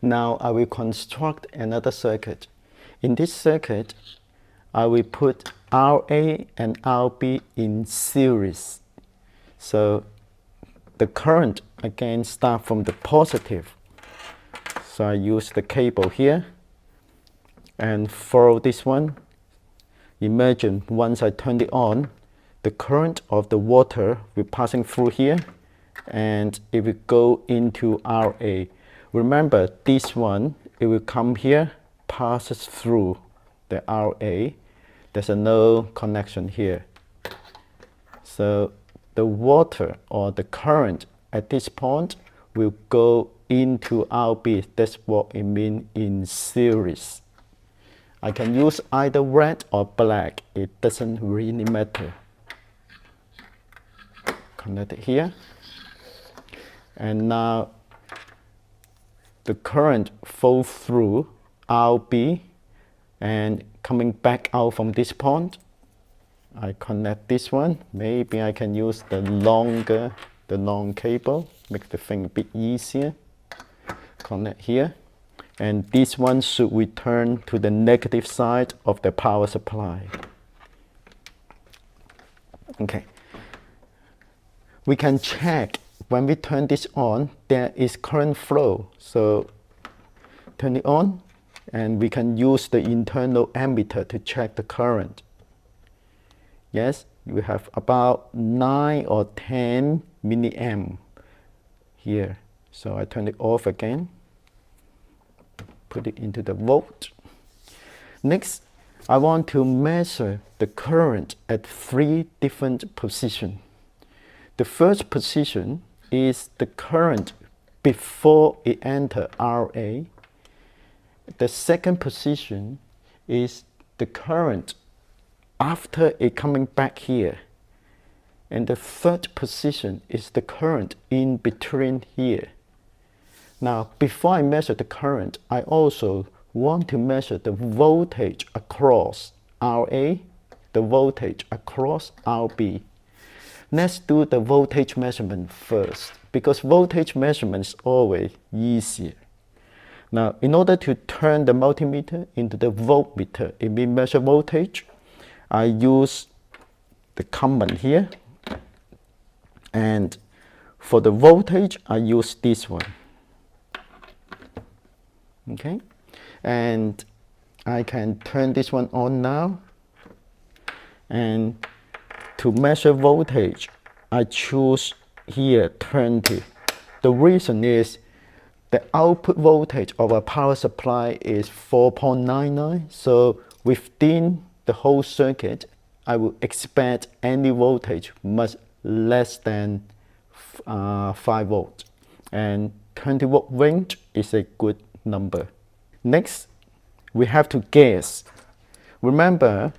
Now I will construct another circuit. In this circuit, I will put RA and RB in series. So the current again start from the positive. So I use the cable here and follow this one. Imagine once I turn it on, the current of the water will passing through here and it will go into RA. Remember this one, it will come here, passes through the RA. There's no connection here. So the water or the current at this point will go into RB. That's what it means in series. I can use either red or black. It doesn't really matter. Connect it here. And now the current flows through RB and coming back out from this point. I connect this one. Maybe I can use the long cable, make the thing a bit easier. Connect here. And this one should return to the negative side of the power supply. Okay. We can check when we turn this on, there is current flow. So turn it on and we can use the internal ammeter to check the current. Yes, we have about 9 or 10 milliamp here. So I turn it off again. Put it into the volt. Next, I want to measure the current at 3 different positions. The first position is the current before it enters RA. The second position is the current after it coming back here. And the third position is the current in between here. Now, before I measure the current, I also want to measure the voltage across RA, the voltage across RB. Let's do the voltage measurement first, because voltage measurement is always easier. Now, in order to turn the multimeter into the voltmeter, if we measure voltage, I use the common here. And for the voltage, I use this one. Okay, and I can turn this one on now. And to measure voltage, I choose here 20. The reason is the output voltage of a power supply is 4.99. So within the whole circuit, I will expect any voltage much less than 5 volts. And 20 volt range is a good number. Next, we have to guess. Remember,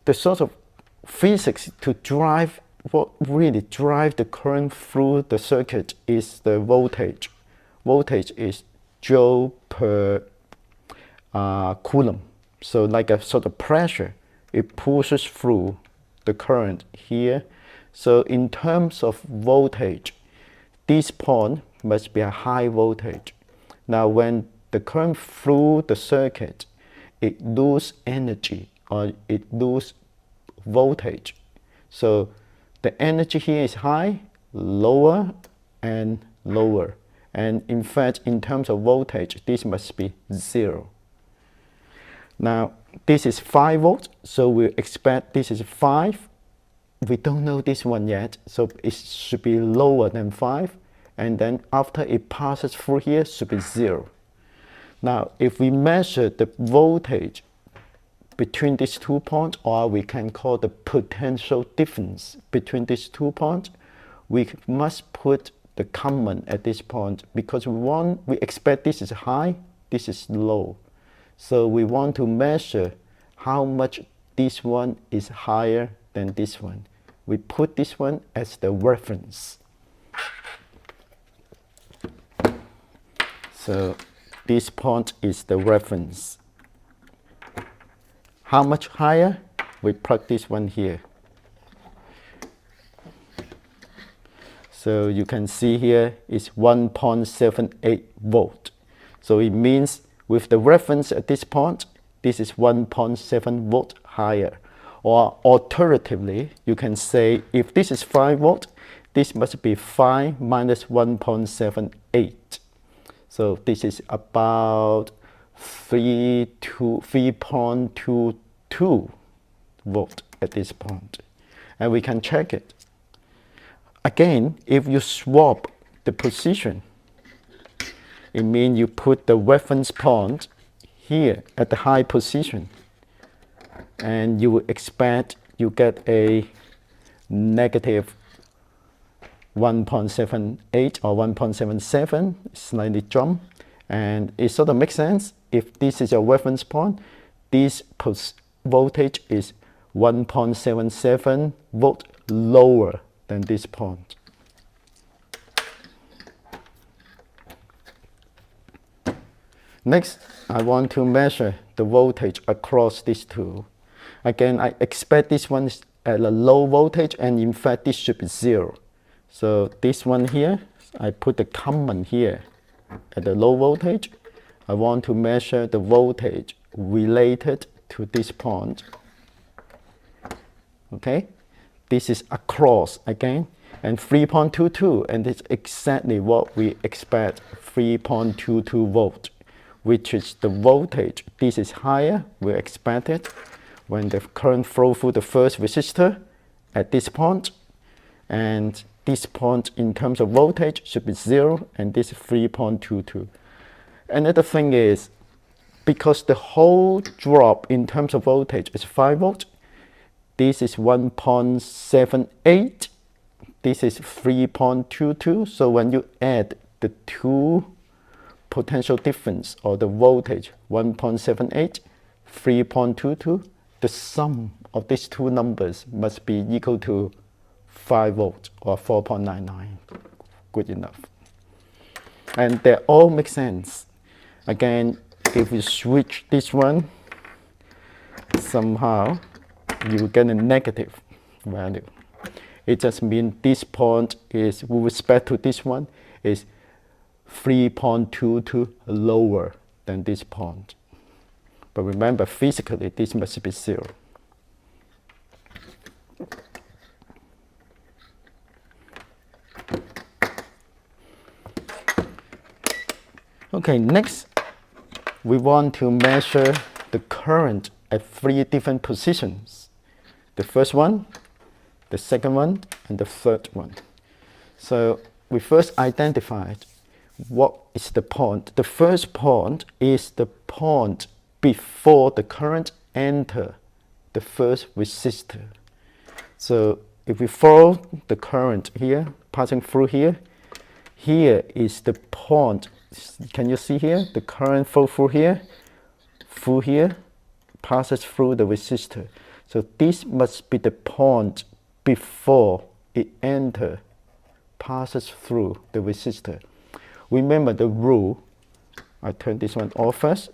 the sort of physics to drive, what really drive the current through the circuit is the voltage. Voltage is Joule per Coulomb. So like a sort of pressure, it pushes through the current here. So in terms of voltage, this point must be a high voltage. Now when the current through the circuit, it loses energy or it loses voltage. So the energy here is high, lower and lower. And in fact, in terms of voltage, this must be 0. Now this is 5 volts, so we expect this is 5. We don't know this one yet, so it should be lower than 5. And then after it passes through here, it should be 0. Now, if we measure the voltage between these 2 points, or we can call the potential difference between these 2 points, we must put the common at this point, because we expect this is high, this is low. So we want to measure how much this one is higher than this one. We put this one as the reference. So this point is the reference. How much higher? We plug this one here. So you can see here is 1.78 volt. So it means with the reference at this point, this is 1.7 volt higher. Or alternatively, you can say if this is 5 volt, this must be 5 minus 1.78. So this is about 3.22 volt at this point. And we can check it. Again, if you swap the position, it means you put the reference point here at the high position, and you will expect you get a negative 1.78 or 1.77, slightly jump, and it sort of makes sense. If this is your reference point, this voltage is 1.77 volt lower than this point. Next, I want to measure the voltage across these two. Again, I expect this one is at a low voltage, and in fact this should be 0. So this one here, I put the common here at the low voltage. I want to measure the voltage related to this point. Okay, this is across again, and 3.22, and it's exactly what we expect, 3.22 volt, which is the voltage. This is higher, we expect it when the current flow through the first resistor at this point, and this point in terms of voltage should be 0, and this is 3.22. Another thing is, because the whole drop in terms of voltage is 5 volt, this is 1.78, this is 3.22, so when you add the two potential difference, or the voltage, 1.78, 3.22, the sum of these two numbers must be equal to 5 volt or 4.99. Good enough. And they all make sense. Again, if you switch this one, somehow you will get a negative value. It just means this point is, with respect to this one, is 3.22 lower than this point. But remember, physically, this must be 0. Okay, next, we want to measure the current at 3 different positions. The first one, the second one, and the third one. So we first identified what is the point. The first point is the point before the current enter the first resistor. So if we follow the current here, passing through here, here is the point. Can you see here? The current flow through here, passes through the resistor. So this must be the point before it passes through the resistor. Remember the rule. I turn this one off first.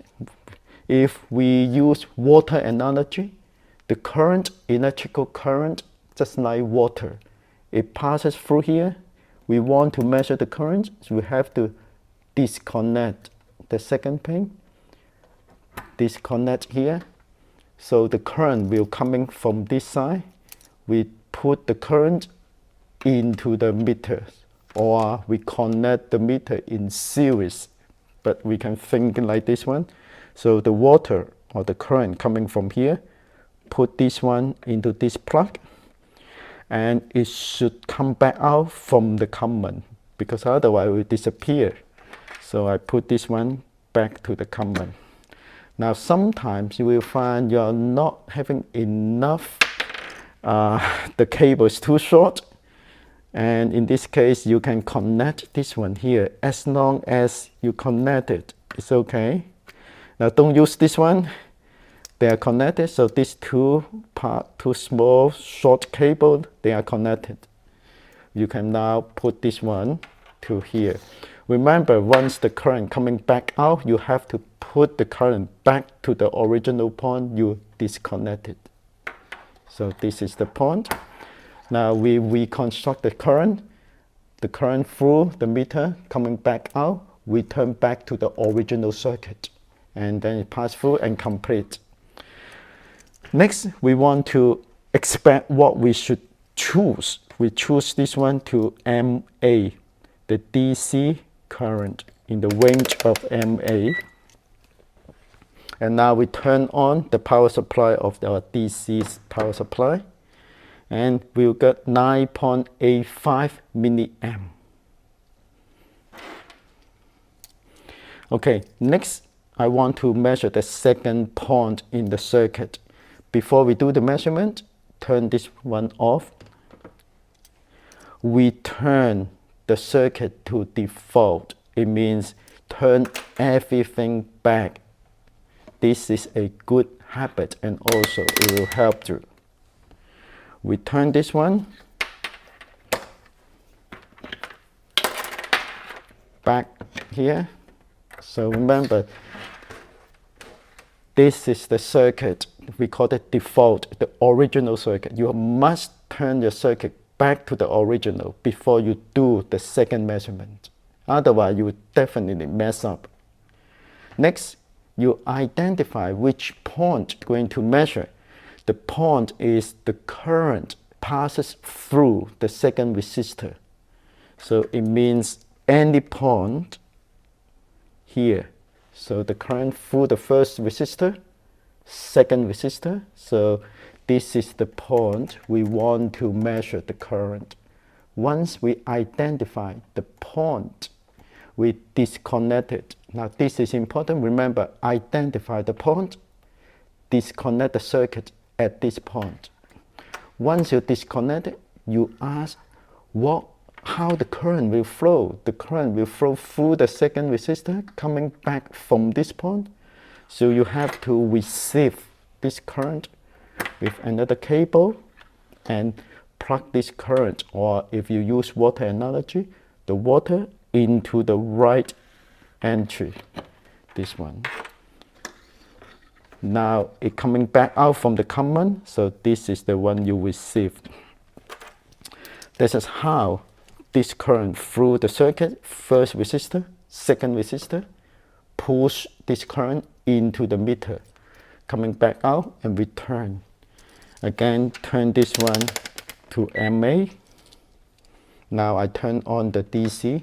If we use water analogy, the current, electrical current, just like water, it passes through here. We want to measure the current, so we have to disconnect the second pin, disconnect here. So the current will coming from this side. We put the current into the meter, or we connect the meter in series, but we can think like this one. So the water or the current coming from here, put this one into this plug, and it should come back out from the common, because otherwise it will disappear. So I put this one back to the common. Now sometimes you will find you're not having enough, the cable is too short, and in this case you can connect this one here. As long as you connect it, it's okay. Now don't use this one, they are connected, so these two small short cable, they are connected. You can now put this one to here. Remember, once the current coming back out, you have to put the current back to the original point you disconnected. So this is the point. Now we reconstruct the current through the meter coming back out. we turn back to the original circuit, and then it pass through and complete. Next, we want to expand what we should choose. We choose this one to MA, the DC current in the range of MA. And now we turn on the power supply of our DC power supply, and we'll get 9.85 milliamp. Okay, next I want to measure the second point in the circuit. Before we do the measurement, turn this one off. We turn the circuit to default. It means turn everything back. This is a good habit, and also it will help you. We turn this one back here. So remember, this is the circuit. We call it default, the original circuit. You must turn your circuit back to the original before you do the second measurement. Otherwise, you will definitely mess up. Next, you identify which point you're going to measure. The point is the current passes through the second resistor. So it means any point here. So the current through the first resistor, second resistor. So this is the point we want to measure the current. Once we identify the point, we disconnect it. Now this is important. Remember, identify the point, disconnect the circuit at this point. Once you disconnect it, you ask how the current will flow. The current will flow through the second resistor coming back from this point. So you have to receive this current with another cable and plug this current, or if you use water analogy, the water into the right entry, this one. Now it coming back out from the common, so this is the one you received. This is how this current through the circuit, first resistor, second resistor, push this current into the meter, coming back out and return. Again, turn this one to MA. Now I turn on the DC,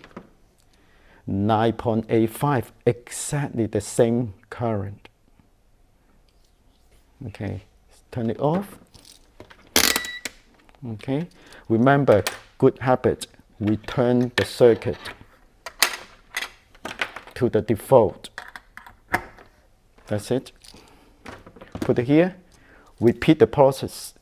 9.85, exactly the same current. Okay, turn it off. Okay, remember, good habit, we turn the circuit to the default. That's it. Put it here, repeat the process.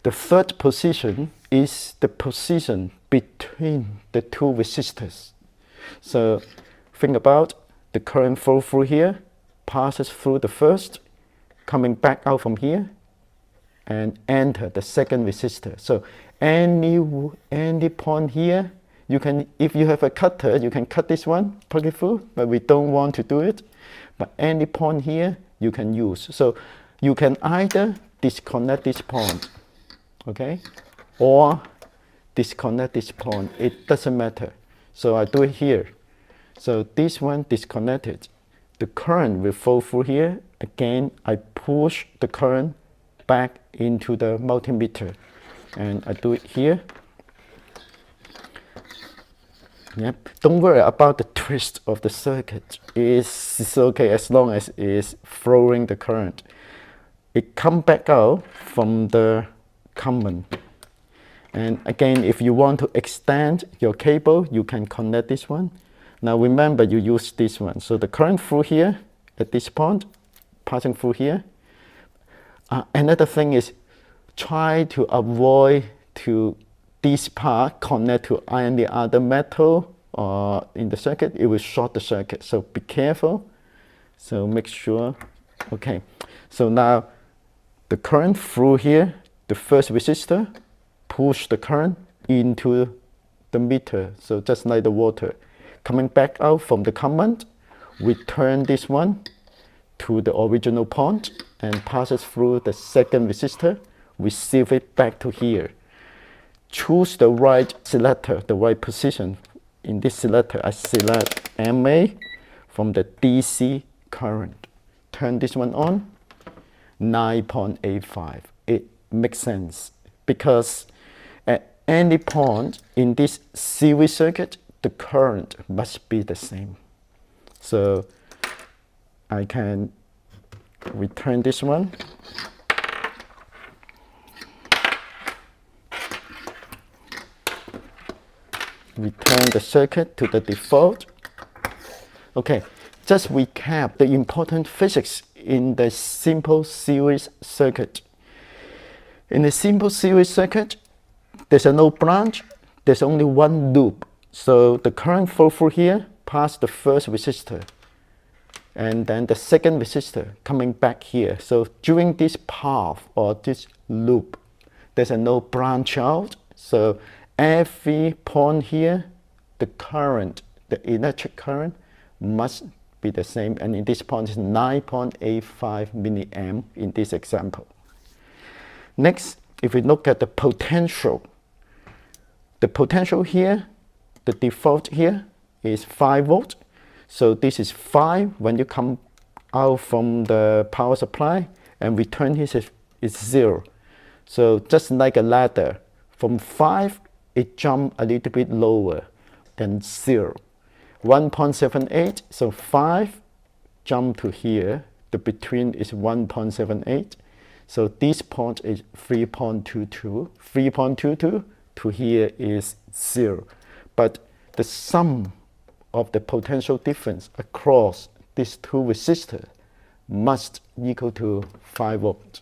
The third position is the position between the two resistors. So think about the current flow through here, passes through the first, coming back out from here, and enter the second resistor. So any point here, you can, if you have a cutter, you can cut this one, plug it through, but we don't want to do it. But any point here, you can use. So you can either disconnect this point, okay, or disconnect this point. It doesn't matter. So I do it here. So this one disconnected. The current will flow through here. Again, I push the current back into the multimeter, and I do it here. Yep. Don't worry about the twist of the circuit. It's okay as long as it's flowing the current. It comes back out from the common. And again, if you want to extend your cable, you can connect this one. Now remember, you use this one. So the current through here at this point, passing through here. Another thing is try to avoid to this part connect to any other metal in the circuit. It will short the circuit. So be careful. So make sure. Okay. So now the current through here, the first resistor, push the current into the meter. So just like the water. Coming back out from the command, we turn this one to the original point and passes through the second resistor, receive it back to here. Choose the right selector, the right position. In this selector, I select MA from the DC current. Turn this one on, 9.85. It makes sense because at any point in this series circuit, the current must be the same. So I can return this one. Return the circuit to the default. Okay, just recap the important physics in the simple series circuit. In a simple series circuit, there's no branch, there's only one loop. So the current flow through here past the first resistor, and then the second resistor coming back here. So during this path or this loop, there's no branch out. So every point here, the current, the electric current must be the same. And in this point is 9.85 milliamp in this example. Next, if we look at the potential here, the default here is 5 volt. So this is 5 when you come out from the power supply, and return here is 0. So just like a ladder, from 5 it jumps a little bit lower than 0. 1.78, so 5 jump to here, the between is 1.78. So this point is 3.22. 3.22 to here is 0. But the sum of the potential difference across these two resistors must equal to 5 volts.